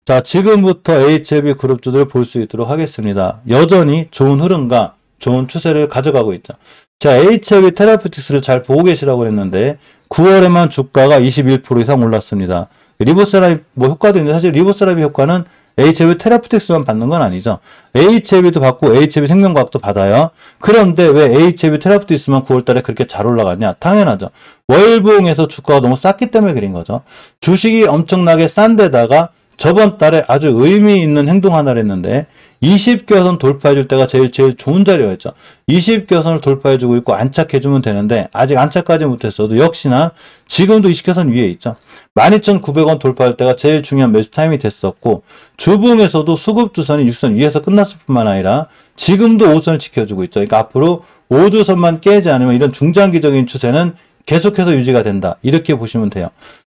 자, 지금부터 HLB 그룹주들을 볼 수 있도록 하겠습니다. 여전히 좋은 흐름과 좋은 추세를 가져가고 있죠. 자, HLB 테라퓨틱스를 잘 보고 계시라고 했는데 9월에만 주가가 21% 이상 올랐습니다. 리보세라피 뭐 효과도 있는데 사실 리보세라피 효과는 HLB 테라퓨틱스만 받는 건 아니죠. HLB도 받고 HLB 생명과학도 받아요. 그런데 왜 HLB 테라퓨틱스만 9월달에 그렇게 잘 올라갔냐? 당연하죠. 월봉에서 주가가 너무 쌌기 때문에 그린 거죠. 주식이 엄청나게 싼 데다가 저번 달에 아주 의미 있는 행동 하나를 했는데 20개선 돌파해줄 때가 제일 좋은 자리였죠. 20개선을 돌파해주고 있고 안착해주면 되는데 아직 안착까지 못했어도 역시나 지금도 20개선 위에 있죠. 12,900원 돌파할 때가 제일 중요한 매수 타임이 됐었고 주봉에서도 수급주선이 6선 위에서 끝났을 뿐만 아니라 지금도 5선을 지켜주고 있죠. 그러니까 앞으로 5주선만 깨지 않으면 이런 중장기적인 추세는 계속해서 유지가 된다. 이렇게 보시면 돼요.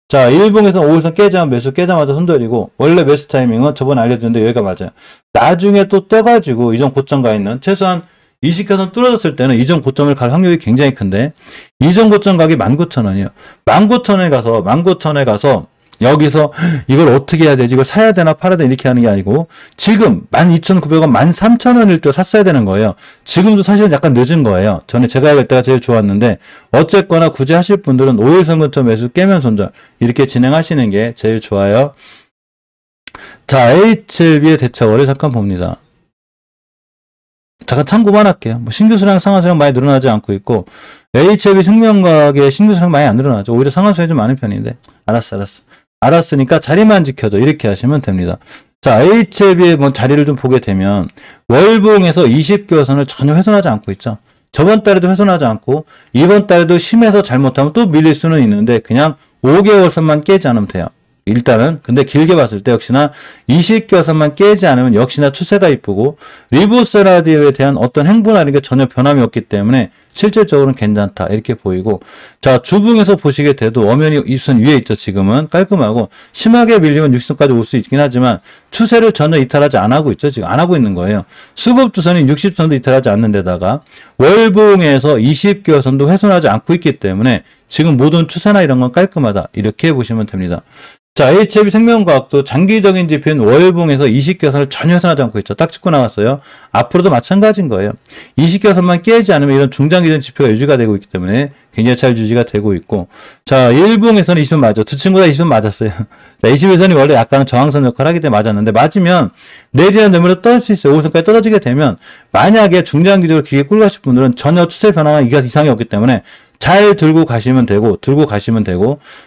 자, 일봉에서 5일선 깨자마자 매수 깨자마자 손절이고 원래 매수 타이밍은 저번에 알려드렸는데 여기가 맞아요. 나중에 또 떼가지고 이전 고점 가 있는 최소한 20개선 뚫어졌을 때는 이전 고점을 갈 확률이 굉장히 큰데 이전 고점 가격이 19,000원이에요. 19,000원에 가서 여기서 이걸 어떻게 해야 되지? 이걸 사야 되나 팔아야 되나 이렇게 하는 게 아니고 지금 12,900원, 13,000원일 때 샀어야 되는 거예요. 지금도 사실은 약간 늦은 거예요. 전에 제가 할 때가 제일 좋았는데 어쨌거나 굳이 하실 분들은 5일선 근처 매수 깨면 손절 이렇게 진행하시는 게 제일 좋아요. 자, HLB의 대차거래 잠깐 봅니다. 잠깐 참고만 할게요. 뭐 신규 수량, 상한 수량 많이 늘어나지 않고 있고 HLB 생명과학의 신규 수량 많이 안 늘어나죠. 오히려 상한 수량이 좀 많은 편인데 알았으니까 자리만 지켜줘. 이렇게 하시면 됩니다. 자, HLB의 뭐 자리를 좀 보게 되면 월봉에서 20개선을 전혀 훼손하지 않고 있죠. 저번 달에도 훼손하지 않고 이번 달에도 심해서 잘못하면 또 밀릴 수는 있는데 그냥 5개월선만 깨지 않으면 돼요. 일단은 근데 길게 봤을 때 역시나 20개선만 깨지 않으면 역시나 추세가 이쁘고 리보세라디오에 대한 어떤 행보라는 게 전혀 변함이 없기 때문에 실질적으로는 괜찮다 이렇게 보이고 자 주봉에서 보시게 돼도 엄연히 20선 위에 있죠. 지금은 깔끔하고 심하게 밀리면 60선까지 올 수 있긴 하지만 추세를 전혀 이탈하지 안 하고 있죠. 지금 안 하고 있는 거예요. 수급주선이 60선도 이탈하지 않는 데다가 월봉에서 20개선도 훼손하지 않고 있기 때문에 지금 모든 추세나 이런 건 깔끔하다 이렇게 보시면 됩니다. 자, HLB 생명과학도 장기적인 지표인 월봉에서 20개선을 전혀 훼손하지 않고 있죠. 딱 짚고 나갔어요. 앞으로도 마찬가지인 거예요. 20개선만 깨지 않으면 이런 중장기적인 지표가 유지가 되고 있기 때문에 굉장히 잘 유지가 되고 있고 자, 일봉에서는 20선 맞죠. 두 친구 다 20선 맞았어요. 자, 21선이 원래 약간은 저항선 역할을 하기 때문에 맞았는데 맞으면 내리는 데면서 떨어질 수 있어요. 5선까지 떨어지게 되면 만약에 중장기적으로 길게 끌고 가실 분들은 전혀 추세 변화가 이상이 없기 때문에 잘 들고 가시면 되고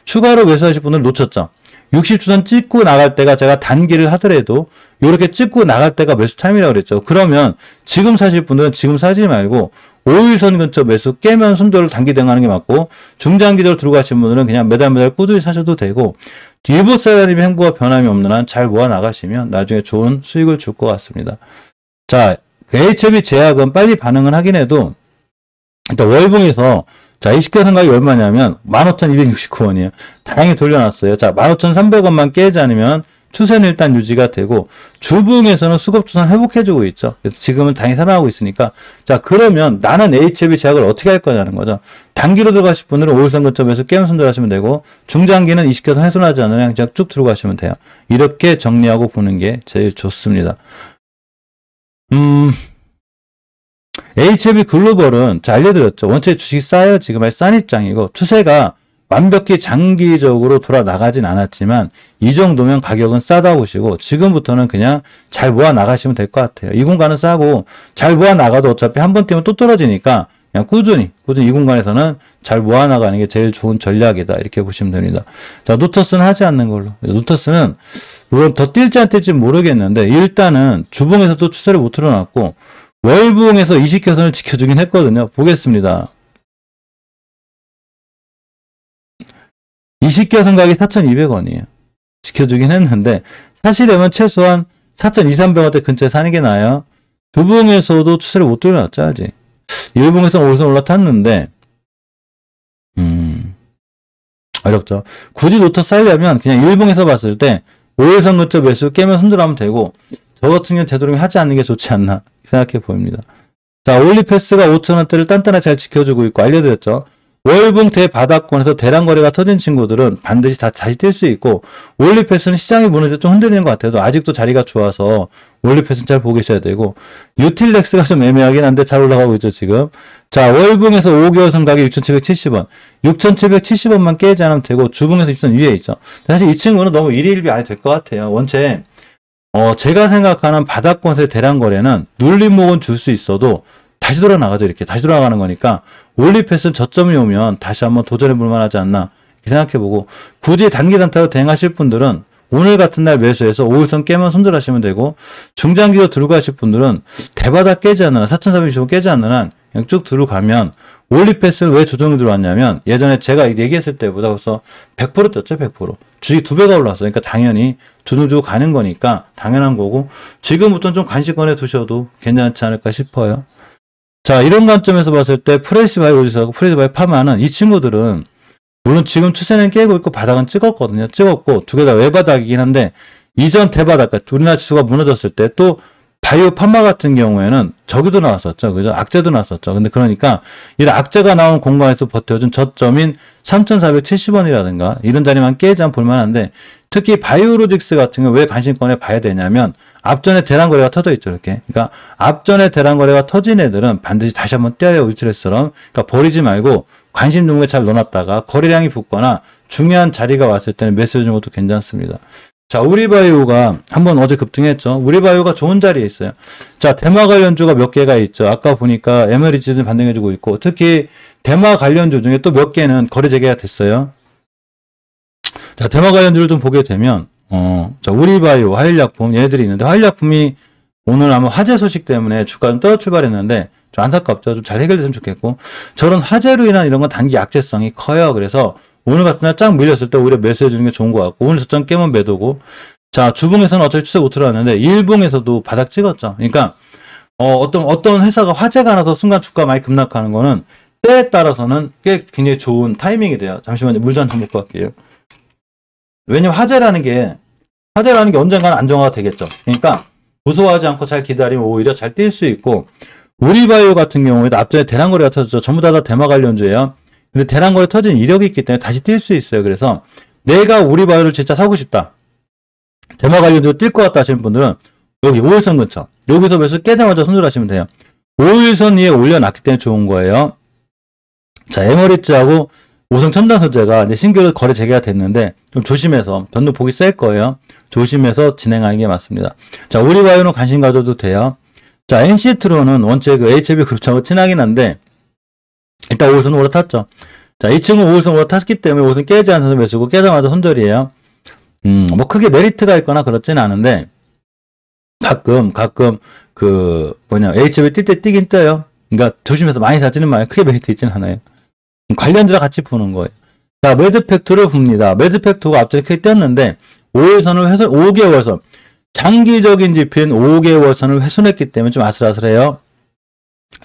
추가로 매수하실 분들은 놓쳤죠. 60주선 찍고 나갈 때가 제가 단기를 하더라도 이렇게 찍고 나갈 때가 매수 타임이라고 그랬죠. 그러면 지금 사실 분들은 지금 사지 말고 5일선 근처 매수 깨면 손절을 단기 대응하는 게 맞고 중장기적으로 들고 가신 분들은 그냥 매달 꾸준히 사셔도 되고 리보세라님의 행보가 변함이 없는 한 잘 모아 나가시면 나중에 좋은 수익을 줄 것 같습니다. 자, HLB 제약은 빨리 반응은 하긴 해도 일단 월봉에서 자, 20개선 가격이 얼마냐면 15,269원이에요. 다행히 돌려놨어요. 자, 15,300원만 깨지 않으면 추세는 일단 유지가 되고 주봉에서는 수급주선 회복해주고 있죠. 지금은 다행히 살아나고 있으니까 자, 그러면 나는 HLB 제약을 어떻게 할 거냐는 거죠. 단기로 들어가실 분들은 5일선 근처에서 깨면 손절하시면 되고 중장기는 20개선 훼손하지 않으면 그냥 쭉 들어가시면 돼요. 이렇게 정리하고 보는 게 제일 좋습니다. HLB 글로벌은 잘 알려드렸죠. 원체 주식이 싸요. 지금 아주 싼 입장이고 추세가 완벽히 장기적으로 돌아나가진 않았지만 이 정도면 가격은 싸다 보시고 지금부터는 그냥 잘 모아 나가시면 될 것 같아요. 이 공간은 싸고 잘 모아 나가도 어차피 한 번 뛰면 또 떨어지니까 그냥 꾸준히 이 공간에서는 잘 모아 나가는 게 제일 좋은 전략이다. 이렇게 보시면 됩니다. 자, 노터스는 하지 않는 걸로. 노터스는 물론 더 뛸지 안 뛸지 모르겠는데 일단은 주봉에서도 추세를 못 틀어놨고 월봉에서 20개선을 지켜주긴 했거든요. 보겠습니다. 20개선 가격이 4,200원이에요. 지켜주긴 했는데 사실이면 최소한 4,200~300원대 근처에 사는 게 나아요. 주봉에서도 추세를 못 돌려놨죠. 아직. 일봉에서 5일선 올라탔는데 어렵죠. 굳이 노트 쌓이려면 그냥 일봉에서 봤을 때 5일선 근처 매수 깨면 손절하면 되고 저 같은 경우는 되도록이면 하지 않는 게 좋지 않나 생각해 보입니다. 자, 올리패스가 5,000원대를 단단하게 잘 지켜주고 있고 알려드렸죠. 월봉 대바닥권에서 대량 거래가 터진 친구들은 반드시 다시 뛸 수 있고, 올리패스는 시장이 무너져 좀 흔들리는 것 같아도 아직도 자리가 좋아서 올리패스는 잘 보고 계셔야 되고, 유틸렉스가 좀 애매하긴 한데 잘 올라가고 있죠 지금. 자, 월봉에서 5개월 선 가격 6,770원, 6,770원만 깨지 않으면 되고, 주봉에서 6선 위에 있죠. 사실 이 친구는 너무 일희일비 안 해도 될 것 같아요. 원체 제가 생각하는 바닥권에서의 대량 거래는 눌림목은 줄 수 있어도 다시 돌아 나가죠. 이렇게 다시 돌아가는 거니까 올리패스는 저점이 오면 다시 한번 도전해 볼 만하지 않나 이렇게 생각해보고, 굳이 단기 단타로 대응하실 분들은 오늘 같은 날 매수해서 5일선 깨면 손절하시면 되고, 중장기로 들고 가실 분들은 대바닥 깨지 않는 한 4,460원 깨지 않는 한 그냥 쭉 들고 가면, 올리패스는 왜 조정이 들어왔냐면 예전에 제가 얘기했을 때보다 벌써 100% 뛰었죠. 100%. 주식 2배가 올랐어요. 그러니까 당연히 주는 주고 가는 거니까 당연한 거고, 지금부터는 좀 간식 꺼내 두셔도 괜찮지 않을까 싶어요. 자, 이런 관점에서 봤을 때 프레시바이오 오지사하고 프레시바이오 파마는 이 친구들은 물론 지금 추세는 깨고 있고 바닥은 찍었거든요. 찍었고 두 개 다 외바닥이긴 한데, 이전 대바닥, 그러니까 우리나라 지수가 무너졌을 때 또 바이오 파마 같은 경우에는 저기도 나왔었죠. 그죠? 악재도 나왔었죠. 근데 그러니까 이런 악재가 나온 공간에서 버텨준 저점인 3,470원이라든가 이런 자리만 깨지 않으면 볼만한데, 특히 바이오로직스 같은 경우 왜 관심권에 봐야 되냐면 앞전에 대량 거래가 터져 있죠. 이렇게. 그러니까 앞전에 대량 거래가 터진 애들은 반드시 다시 한번 떼어요. 위트레스처럼. 그러니까 버리지 말고 관심 종목에 잘 넣어놨다가 거래량이 붙거나 중요한 자리가 왔을 때는 매수해 주는 것도 괜찮습니다. 자, 우리바이오가 한번 어제 급등했죠. 우리바이오가 좋은 자리에 있어요. 자, 대마 관련주가 몇 개가 있죠. 아까 보니까 에머리지도 반등해주고 있고, 특히 대마 관련주 중에 또 몇 개는 거래 재개가 됐어요. 자, 대마 관련주를 좀 보게 되면 자, 우리바이오, 화일약품 얘네들이 있는데, 화일약품이 오늘 아마 화재 소식 때문에 주가 좀 떨어 출발했는데 좀 안타깝죠. 좀 잘 해결됐으면 좋겠고, 저런 화재로 인한 이런 건 단기 약재성이 커요. 그래서 오늘 같은 날 쫙 밀렸을 때 오히려 매수해 주는 게 좋은 것 같고, 오늘 저점 깨면 매도고. 자, 주봉에서는 어차피 추세 못 들어왔는데 일봉에서도 바닥 찍었죠. 그러니까 어떤 회사가 화재가 나서 순간 주가 많이 급락하는 거는 때에 따라서는 꽤 굉장히 좋은 타이밍이 돼요. 잠시만요. 물 좀 먹고 갈게요. 왜냐면 화재라는 게 언젠가는 안정화가 되겠죠. 그러니까 무서워하지 않고 잘 기다리면 오히려 잘 뛸 수 있고, 우리바이오 같은 경우에도 앞전에 대량 거래가 터졌죠. 전부 다 대마 관련주예요. 근데 대량 거래 터진 이력이 있기 때문에 다시 뛸 수 있어요. 그래서 내가 우리바이오를 진짜 사고 싶다, 대마 관련주로 뛸 것 같다 하시는 분들은 여기 5일선 근처, 여기서 매수 깨자마자 손절하시면 돼요. 5일선 위에 올려놨기 때문에 좋은 거예요. 자, 에머리츠하고 오성 첨단 소재가 이제 신규로 거래 재개가 됐는데 좀 조심해서, 변동 보기 셀 거예요. 조심해서 진행하는 게 맞습니다. 자, 우리바이오는 관심 가져도 돼요. 자, NC트로는 원체 그 HLB 그룹하고 친하긴 한데 일단 5일선 올라탔죠. 자, 이 친구 5일선 올라탔기 때문에 5일선 깨지 않아서 매수고 깨자마자 손절이에요. 뭐 크게 메리트가 있거나 그렇지는 않은데 가끔 HLB 뛸 때 뛰긴 떠요. 그러니까 조심해서 많이 사지는 마요. 크게 메리트 있지는 않아요. 관련주랑 같이 보는 거예요. 자, 매드팩토를 봅니다. 매드팩토가 앞전에 크게 떴는데 5개월선, 장기적인 지표인 5개월선을 훼손했기 때문에 좀 아슬아슬해요.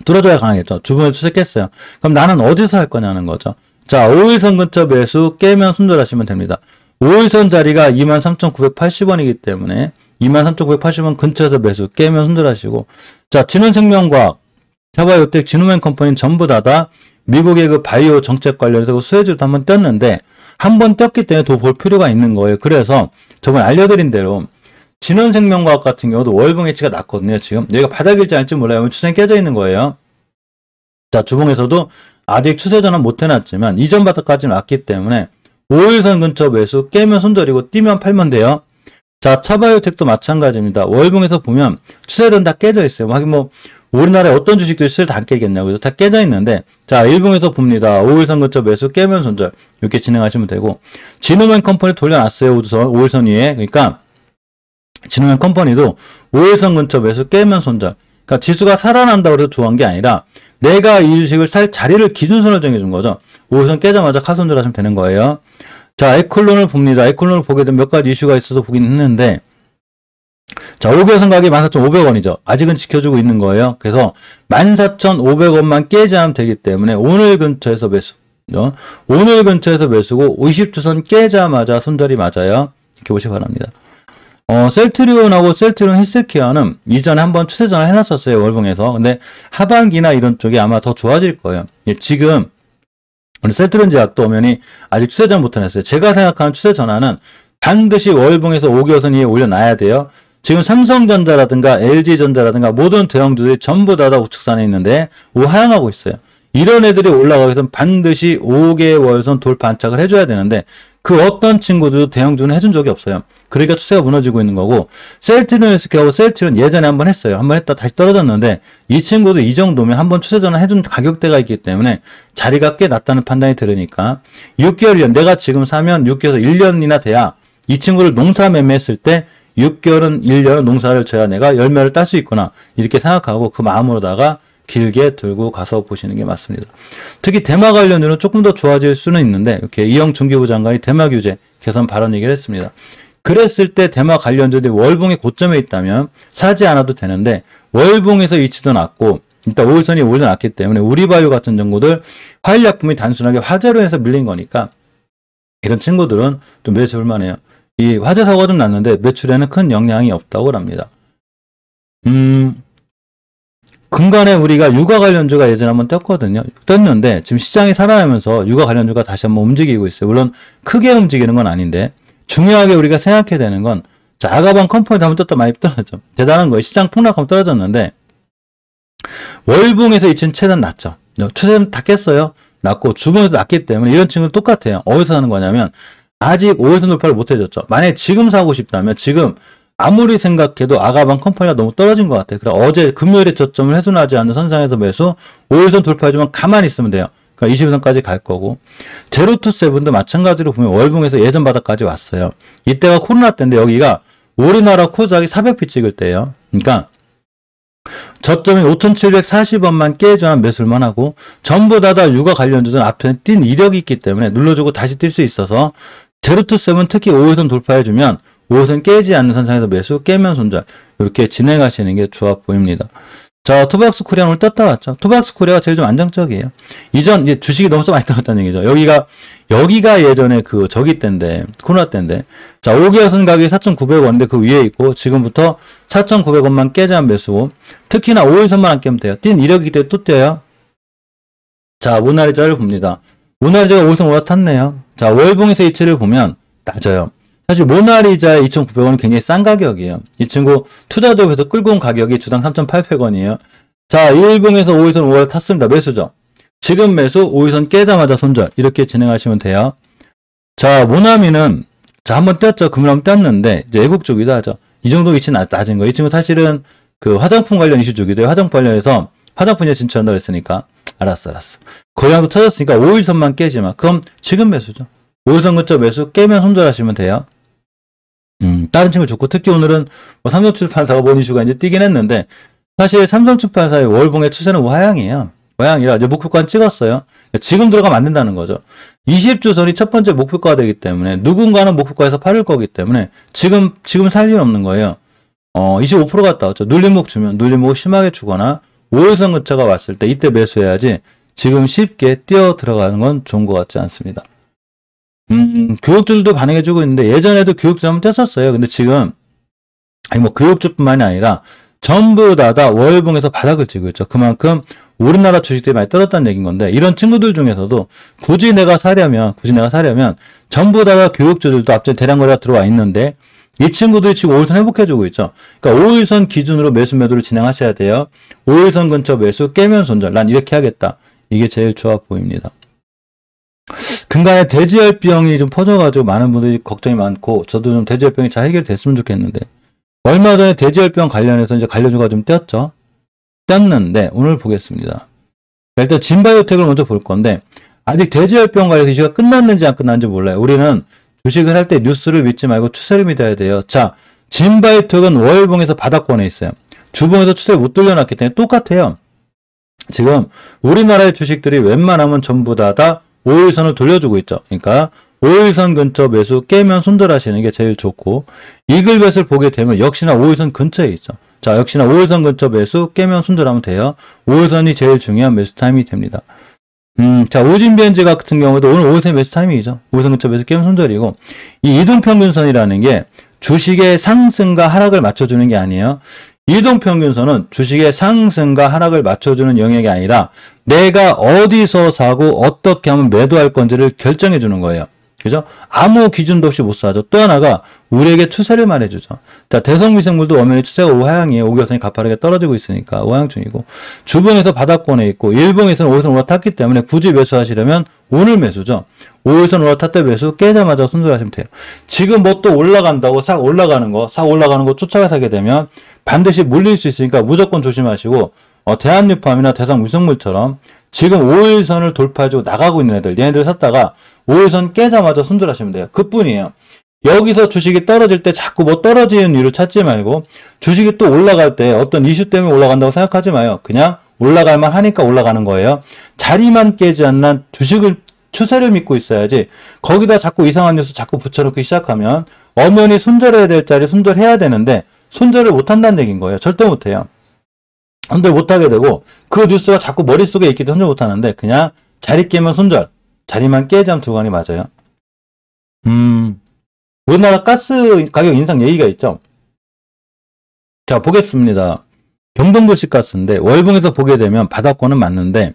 뚫어줘야 강하겠죠. 주변에 추세 깼어요. 그럼 나는 어디서 할 거냐는 거죠. 자, 5일선 근처 매수 깨면 손절하시면 됩니다. 5일선 자리가 23,980원이기 때문에 23,980원 근처에서 매수 깨면 손절하시고, 자, 진원생명과학, 자바이오텍, 진후맨 컴퍼니는 전부 다 미국의 그 바이오 정책 관련해서 수혜주도 한번 떴는데 한 번 떴기 때문에 더 볼 필요가 있는 거예요. 그래서 저번에 알려드린 대로 진원생명과학 같은 경우도 월봉 해치가 났거든요. 지금 여기가 바닥일지 아닐지 몰라요. 추세는 깨져 있는 거예요. 자, 주봉에서도 아직 추세 전환 못 해놨지만 이전 바닥까지는 왔기 때문에 5일선 근처 매수 깨면 손절이고 뛰면 팔면 돼요. 자, 차바이오텍도 마찬가지입니다. 월봉에서 보면 추세는 다 깨져 있어요. 하긴 뭐 우리나라에 어떤 주식도 추세를 다 안 깨겠냐고. 그래서 다 깨져 있는데, 자, 일봉에서 봅니다. 5일선 근처 매수 깨면 손절 이렇게 진행하시면 되고, 진후맨 컴퍼니 돌려놨어요. 5일선 위에. 그러니까 진후맨 컴퍼니도 5일선 근처 매수 깨면 손절. 그러니까 지수가 살아난다고 해서 좋아한 게 아니라 내가 이 주식을 살 자리를 기준선을 정해준 거죠. 5일선 깨자마자 칼손절 하시면 되는 거예요. 자, 에콜론을 봅니다. 에콜론을 보게 되면 몇 가지 이슈가 있어서 보긴 했는데, 자, 5개월선 가격이 14,500원이죠. 아직은 지켜주고 있는 거예요. 그래서 14,500원만 깨지 않으면 되기 때문에 오늘 근처에서 매수. 오늘 근처에서 매수고 50주선 깨자마자 손절이 맞아요. 이렇게 보시기 바랍니다. 셀트리온하고 셀트리온 헬스케어는 이전에 한번 추세 전환을 해놨었어요. 월봉에서. 근데 하반기나 이런 쪽이 아마 더 좋아질 거예요. 지금 오늘 셀트리온 제약도 오면이 아직 추세 전환 못 해냈어요. 제가 생각하는 추세 전환은 반드시 월봉에서 5개월선 위에 올려놔야 돼요. 지금 삼성전자라든가 LG전자라든가 모든 대형주들이 전부 다 우측선에 있는데 우하향하고 있어요. 이런 애들이 올라가기 위해서는 반드시 5개월선 돌파 안착을 해줘야 되는데 그 어떤 친구들도 대형주는 해준 적이 없어요. 그러니까 추세가 무너지고 있는 거고 셀트리온 SK하고 셀트리온 예전에 한번 했어요. 한번 했다 다시 떨어졌는데 이 친구도 이 정도면 한번 추세 전환 해준 가격대가 있기 때문에 자리가 꽤 낮다는 판단이 들으니까 6개월 1년 내가 지금 사면 6개월에서 1년이나 돼야 이 친구를 농사 매매했을 때 6개월은 1년은 농사를 져야 내가 열매를 딸 수 있구나 이렇게 생각하고 그 마음으로다가 길게 들고 가서 보시는 게 맞습니다. 특히 대마 관련주는 조금 더 좋아질 수는 있는데 이렇게 이영 중기부 장관이 대마 규제 개선 발언 얘기를 했습니다. 그랬을 때 대마 관련주들이 월봉의 고점에 있다면 사지 않아도 되는데 월봉에서 위치도 낮고 일단 5일선이 올려놨기 때문에 우리바이오 같은 정보들 화일약품이 단순하게 화재로 해서 밀린 거니까 이런 친구들은 또 매수할 만해요. 이 화재 사고가 좀 났는데 매출에는 큰 영향이 없다고 합니다. 근간에 우리가 육아 관련주가 예전에 한번 떴는데 지금 시장이 살아나면서 육아 관련주가 다시 한번 움직이고 있어요. 물론 크게 움직이는 건 아닌데 중요하게 우리가 생각해야 되는 건 자, 아가방 컴퍼니도 한번 떴다 많이 떨어졌죠. 대단한 거예요. 시장 폭락하면 떨어졌는데 월봉에서 이 친구 최단 낮죠. 추세는 다 깼어요. 낮고 주봉에서 낮기 때문에 이런 친구는 똑같아요. 어디서 사는 거냐면 아직 5일선 돌파를 못 해줬죠. 만약에 지금 사고 싶다면 지금 아무리 생각해도 아가방 컴퍼니가 너무 떨어진 것 같아요. 그래서 어제 금요일에 저점을 훼손하지 않는 선상에서 매수 5일선 돌파해주면 가만히 있으면 돼요. 그러니까 20일선까지 갈 거고 제로투세븐도 마찬가지로 보면 월봉에서 예전 바닥까지 왔어요. 이때가 코로나 때인데 여기가 우리나라 코스닥이 400피 찍을 때예요. 그러니까 저점이 5,740원만 깨져야 매수만 하고 전부 다 육아 관련주는 앞에 뛴 이력이 있기 때문에 눌러주고 다시 뛸 수 있어서 제로투세븐 특히 5일선 돌파해주면 5일선 깨지 않는 선상에서 매수 깨면 손절 이렇게 진행하시는 게 좋아 보입니다. 자, 토박스 코리아 오늘 떴다 왔죠. 토박스 코리아가 제일 좀 안정적이에요. 이전 이제 주식이 너무 많이 떨어졌다는 얘기죠. 여기가 예전에 그 저기 때인데 코로나 때인데 자 5개월선 가격이 4,900원인데 그 위에 있고 지금부터 4,900원만 깨자면 매수고 특히나 5일선만 안 깨면 돼요. 뛴 이력이기 때문에 또 뛰어요. 자 모나리자를 봅니다. 모나리자가 5일선 올라탔네요. 자 월봉에서 이치를 보면 낮아요. 사실 모나리자의 2,900원은 굉장히 싼 가격이에요. 이 친구 투자조합에서 끌고 온 가격이 주당 3,800원이에요. 자, 1봉에서 5일선 5월 탔습니다. 매수죠. 지금 매수 5일선 깨자마자 손절 이렇게 진행하시면 돼요. 자, 모나미는 자 한번 떴죠. 금일 한번 떴는데 이제 애국 쪽이다 하죠. 이 정도 위치 낮은 거. 이 친구 사실은 그 화장품 관련 이슈 쪽이도 화장품 관련해서 화장품에 진출한다고 했으니까 알았어. 거량도 터졌으니까 5일선만 깨지마. 그럼 지금 매수죠. 5일선 근처 매수 깨면 손절하시면 돼요. 다른 친구 좋고 특히 오늘은 뭐 삼성출판사가 뭔 이슈가 이제 뛰긴 했는데 사실 삼성출판사의 월봉의 추세는 우하향이에요. 우하향이라 이제 목표가는 찍었어요. 지금 들어가면 안 된다는 거죠. 20주선이 첫 번째 목표가가 되기 때문에 누군가는 목표가에서 팔을 거기 때문에 지금 살 일은 없는 거예요. 25% 갔다 왔죠. 눌림목 주면 눌림목을 심하게 주거나 5일선 근처가 왔을 때 이때 매수해야지 지금 쉽게 뛰어 들어가는 건 좋은 것 같지 않습니다. 교육주들도 반응해주고 있는데 예전에도 교육주 한번 뗐었어요. 근데 지금 뭐 교육주뿐만이 아니라 전부 다 월봉에서 바닥을 찍고 있죠. 그만큼 우리나라 주식들이 많이 떨어졌다는 얘기인 건데 이런 친구들 중에서도 굳이 내가 사려면 전부 다 교육주들도 앞전에 대량 거래가 들어와 있는데 이 친구들이 지금 5일선 회복해주고 있죠. 그러니까 5일선 기준으로 매수를 진행하셔야 돼요. 5일선 근처 매수 깨면 손절. 난 이렇게 하겠다. 이게 제일 좋아 보입니다. 근간에 돼지열병이 좀 퍼져가지고 많은 분들이 걱정이 많고 저도 좀 돼지열병이 잘 해결됐으면 좋겠는데 얼마 전에 돼지열병 관련해서 이제 관련주가 좀 떴는데 오늘 보겠습니다. 일단 진바이오텍을 먼저 볼 건데 아직 돼지열병 관련해서 이슈가 끝났는지 안 끝났는지 몰라요. 우리는 주식을 할 때 뉴스를 믿지 말고 추세를 믿어야 돼요. 자, 진바이오텍은 월봉에서 바닥권에 있어요. 주봉에서 추세를 못 돌려놨기 때문에 똑같아요. 지금 우리나라의 주식들이 웬만하면 전부 다 5일선을 돌려주고 있죠. 그러니까 5일선 근처 매수 깨면 손절하시는 게 제일 좋고 이글벳을 보게 되면 역시나 5일선 근처에 있죠. 자, 역시나 5일선 근처 매수 깨면 손절하면 돼요. 5일선이 제일 중요한 매수 타임이 됩니다. 자, 우진비엔제 같은 경우도 오늘 5일선 매수 타이밍이죠. 5일선 근처 매수 깨면 손절이고 이 이등평균선이라는 게 주식의 상승과 하락을 맞춰주는 게 아니에요. 이동평균선은 주식의 상승과 하락을 맞춰주는 영역이 아니라 내가 어디서 사고 어떻게 하면 매도할 건지를 결정해 주는 거예요. 그죠? 아무 기준도 없이 못 사죠. 또 하나가 우리에게 추세를 말해주죠. 자, 대성미생물도 엄연히 추세가 우하향이에요. 5개선이 가파르게 떨어지고 있으니까 우하향 중이고, 주봉에서 바닥권에 있고 일봉에서는 5일선 올라탔기 때문에 굳이 매수하시려면 오늘 매수죠. 5일선 올라탔다 매수 깨자마자 손절하시면 돼요. 지금 뭐 또 올라간다고 싹 올라가는 거 쫓아가 사게 되면 반드시 물릴 수 있으니까 무조건 조심하시고, 대한유팜이나 대성미생물처럼 지금 5일선을 돌파해주고 나가고 있는 애들, 얘네들 샀다가 5일선 깨자마자 손절하시면 돼요. 그뿐이에요. 여기서 주식이 떨어질 때 자꾸 뭐 떨어지는 이유를 찾지 말고, 주식이 또 올라갈 때 어떤 이슈 때문에 올라간다고 생각하지 마요. 그냥 올라갈만 하니까 올라가는 거예요. 자리만 깨지 않는 주식을 추세를 믿고 있어야지, 거기다 자꾸 이상한 뉴스 자꾸 붙여놓기 시작하면 엄연히 손절해야 될 자리 손절해야 되는데 손절을 못한다는 얘기인 거예요. 절대 못해요. 손절 못하게 되고, 그 뉴스가 자꾸 머릿속에 있기 때문에 손절 못하는데, 그냥 자리 깨면 손절, 자리만 깨자면 두관이 맞아요. 우리나라 가스 가격 인상 얘기가 있죠. 자, 보겠습니다. 경동도시 가스인데 월봉에서 보게 되면 바닥권은 맞는데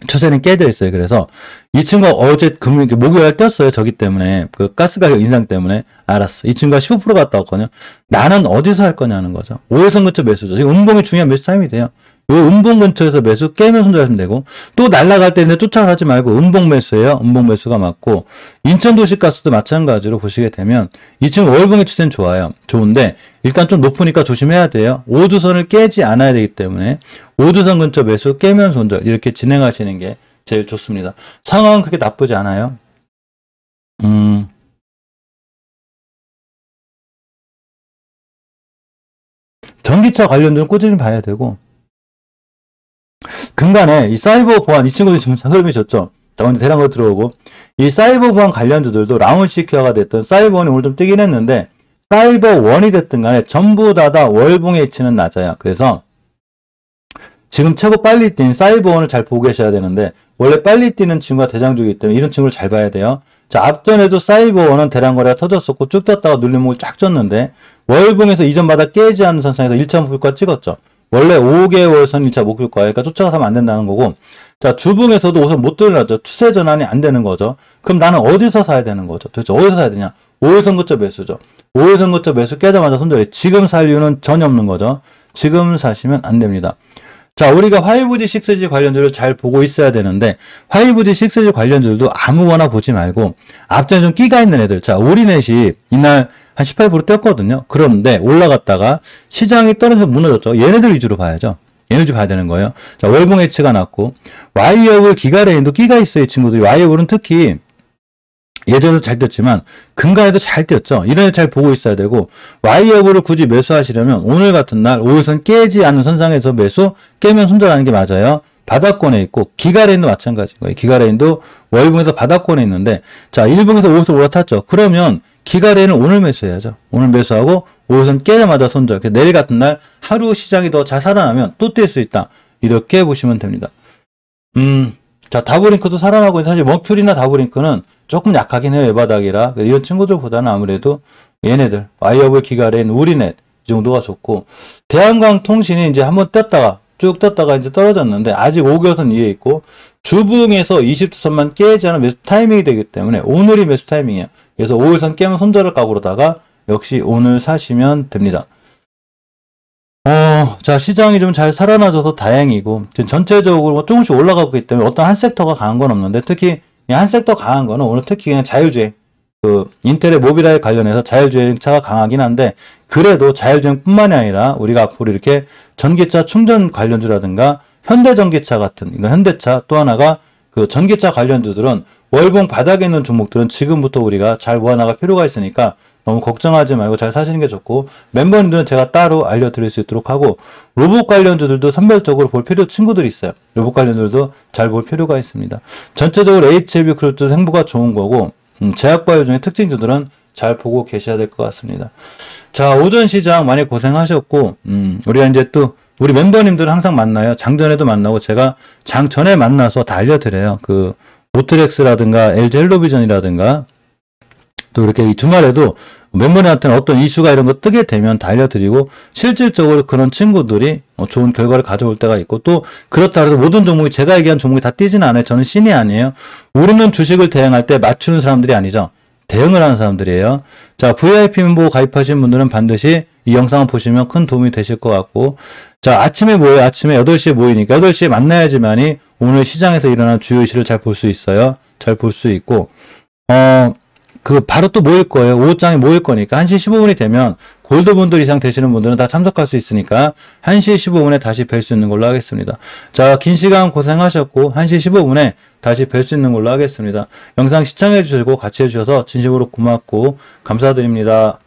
추세는 깨져 있어요. 그래서 이 친구가 어제 목요일 떴어요. 저기 때문에, 그 가스 가격 인상 때문에. 알았어. 이 친구가 15% 갔다 왔거든요. 나는 어디서 할 거냐는 거죠. 5일선 근처 매수죠. 지금 음봉이 중요한 매수 타임이 돼요. 이 음봉 근처에서 매수 깨면 손절하시면 되고, 또 날아갈 때 쫓아가지 말고 음봉 매수예요. 음봉 매수가 맞고, 인천도시가스도 마찬가지로 보시게 되면 이 친구 월봉의 추세는 좋아요. 좋은데 일단 좀 높으니까 조심해야 돼요. 5주선을 깨지 않아야 되기 때문에 5주선 근처 매수 깨면 손절, 이렇게 진행하시는 게 제일 좋습니다. 상황은 그렇게 나쁘지 않아요. 전기차 관련된 꾸준히 봐야 되고, 근간에 이 사이버 보안, 이 친구들이 지금 흐름이 좋죠. 먼저 대량으로 들어오고, 이 사이버 보안 관련주들도 라운시큐어가 됐던 사이버원이 오늘 좀 뜨긴 했는데, 사이버원이 됐든 간에 전부 다 월봉의 위치는 낮아요. 그래서 지금 최고 빨리 뛴 사이버원을 잘 보고 계셔야 되는데, 원래 빨리 뛰는 친구가 대장주이기 때문에 이런 친구를 잘 봐야 돼요. 자, 앞전에도 사이버원은 대량 거래가 터졌었고 쭉 떴다가 눌림목을 쫙 줬는데, 월봉에서 이전 바닥 깨지 않는 선상에서 1차 목표가 찍었죠. 원래 5개월선 1차 목표가에, 그러니까 쫓아가서 하면 안 된다는 거고, 자, 주봉에서도 우선 못 들어놨죠. 추세 전환이 안 되는 거죠. 그럼 나는 어디서 사야 되는 거죠? 도대체 어디서 사야 되냐? 5일선 근처 매수죠. 5일선 근처 매수 깨자마자 손절해. 지금 살 이유는 전혀 없는 거죠. 지금 사시면 안 됩니다. 자, 우리가 5G, 6G 관련주를 잘 보고 있어야 되는데, 5G, 6G 관련주들도 아무거나 보지 말고, 앞전에 좀 끼가 있는 애들. 자, 우리넷이 이날 한 18% 떴거든요. 그런데 올라갔다가 시장이 떨어져서 무너졌죠. 얘네들 위주로 봐야죠. 얘네들 봐야 되는 거예요. 자, 월봉 H가 났고, Y어블 기가레인도 끼가 있어요. 이 친구들이. Y어블은 특히 예전에도 잘 뛰었지만 근간에도 잘 뛰었죠. 이런 애 잘 보고 있어야 되고, Y어블을 굳이 매수하시려면 오늘 같은 날 5일선 깨지 않는 선상에서 매수, 깨면 손절하는 게 맞아요. 바닥권에 있고, 기가레인도 마찬가지인 거예요. 기가레인도 월봉에서 바닥권에 있는데, 자, 1봉에서 5일선 올라탔죠. 그러면 기가레인을 오늘 매수해야죠. 오늘 매수하고 5일선 깨자마자 손절. 내일 같은 날 하루 시장이 더 잘 살아나면 또 뛸 수 있다. 이렇게 보시면 됩니다. 자, 다브링크도 살아나고, 사실 머큐리나 다브링크는 조금 약하긴 해요. 외바닥이라. 이런 친구들보다는 아무래도 얘네들, 와이어블, 기가레인, 우리넷 이 정도가 좋고, 대한광통신이 이제 한번 떴다가 쭉 떴다가 이제 떨어졌는데 아직 5개월선 위에 있고, 주봉에서 20주선만 깨지 않은 매수 타이밍이 되기 때문에 오늘이 매수 타이밍이에요. 그래서 5일선 깨면 손절을 각오로다가 역시 오늘 사시면 됩니다. 자, 시장이 좀 잘 살아나줘서 다행이고, 지금 전체적으로 조금씩 올라가고 있기 때문에 어떤 한 섹터가 강한 건 없는데, 특히 한 섹터 강한 거는 오늘 특히 그냥 자율주행, 인텔의 모빌아이 관련해서 자율주행차가 강하긴 한데, 그래도 자율주행뿐만이 아니라 우리가 앞으로 이렇게 전기차 충전 관련주라든가 현대전기차 같은 이런 현대차, 또 하나가 그 전기차 관련주들은 월봉 바닥에 있는 종목들은 지금부터 우리가 잘 모아나갈 필요가 있으니까 너무 걱정하지 말고 잘 사시는 게 좋고, 멤버님들은 제가 따로 알려드릴 수 있도록 하고, 로봇 관련주들도 선별적으로 볼 필요 친구들이 있어요. 로봇 관련주들도 잘 볼 필요가 있습니다. 전체적으로 HLB 크루즈 행보가 좋은 거고, 제약바이오 중에 특징주들은 잘 보고 계셔야 될 것 같습니다. 자, 오전 시장 많이 고생하셨고, 우리가 이제 또 우리 멤버님들은 항상 만나요. 장전에도 만나고, 제가 장전에 만나서 다 알려드려요. 그 오트렉스라든가 LG 헬로비전이라든가 또 이렇게 이 주말에도 멤버들한테는 어떤 이슈가 이런 거 뜨게 되면 다 알려드리고 실질적으로 그런 친구들이 좋은 결과를 가져올 때가 있고 또 그렇다 해서 모든 종목이 제가 얘기한 종목이 다 뛰지는 않아요. 저는 신이 아니에요. 우리는 주식을 대응할 때 맞추는 사람들이 아니죠. 대응을 하는 사람들이에요. 자, VIP 멤버 가입하신 분들은 반드시 이 영상을 보시면 큰 도움이 되실 것 같고 자, 아침에 모여요. 아침에 8시에 모이니까 8시에 만나야지만이 오늘 시장에서 일어난 주요 이슈를 잘 볼 수 있어요. 잘 볼 수 있고 바로 또 모일 거예요. 오후장에 모일 거니까 1시 15분이 되면 골드분들 이상 되시는 분들은 다 참석할 수 있으니까 1시 15분에 다시 뵐 수 있는 걸로 하겠습니다. 자, 긴 시간 고생하셨고 1시 15분에 다시 뵐 수 있는 걸로 하겠습니다. 영상 시청해 주시고 같이 해주셔서 진심으로 고맙고 감사드립니다.